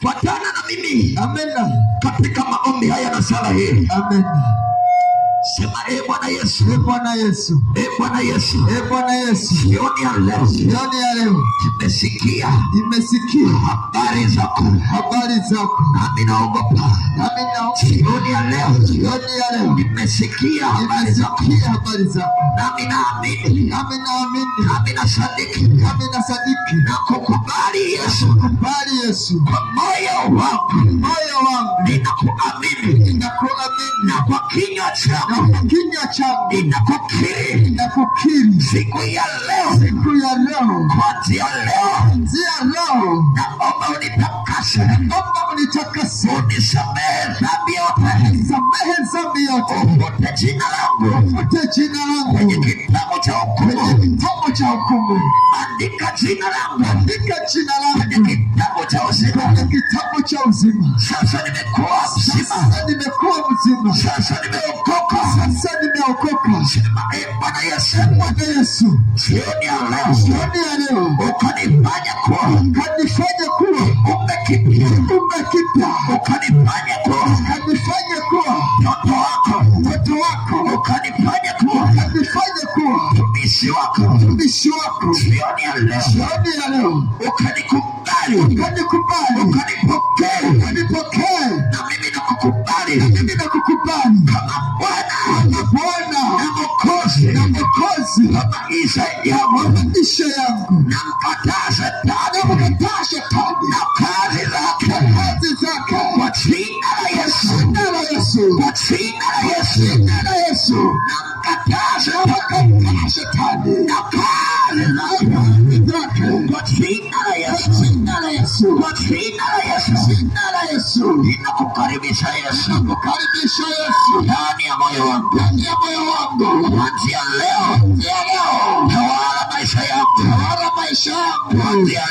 Fuatana na mimi. Amen. Katika maombi haya na sala hii. Amen. Sema Bwana Yesu. Bwana Yesu. Bwana Yesu. Bwana Yesu. Jioni ya leo. Jioni ya leo. Nimesikia habari zako. Nami naogopa. Jioni ya leo. Nimesikia habari zako. Nami naamini. Nami nasadiki. Na kukubali Yesu. Kwa moyo wangu. Ninakuamini. Na kwa kinywa changu ninakukiri siku ya leo. Kuanzia leo naomba unitakase, unisamehe dhambi yote, ufute jina langu kwenye kitabu cha hukumu, andika jina langu kwenye kitabu cha uzima. Sasa nimekuwa mzima, sasa nimeokoka. Sema Bwana Yesu. Jioni ya leo ukanifanya kuwa umekipya, ukanifanya kuwa mtoto wako, ukanifanya kuwa mtumishi wako. Jioni ya leo ukanikubali, ukanipokea, na mimi nakukubali kama Bwana na Mwokozi wa maisha yangu. Namkataa Shetani na kazi zake kwa jina la Yesu. Namkataa Shetani na kazi zake kwa jina la Yesu. Ninakukaribisha Yesu ndani ya moyo wangu. Kuanzia leo tawala maisha yangu. Kuanzia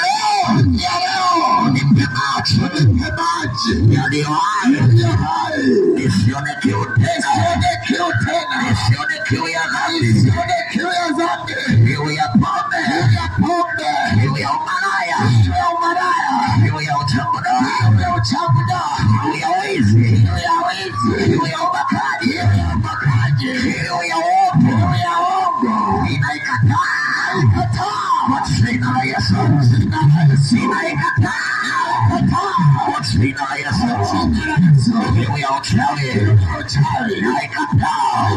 leo nipe maji yaliyo hai, nisione kiu tena, nisione kiu ya dhambi, kiu ya pombe, kiu ya umalaya, kiu ya uchafu, kiu ya wizi, kiu ya ubakaji, kiu ya uongo. Ninaikataa kwa jina la Yesu. Kiu ya uchawi naikataa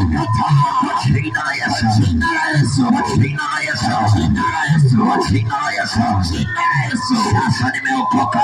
kwa jina la Yesu. Sasa nimeokoka.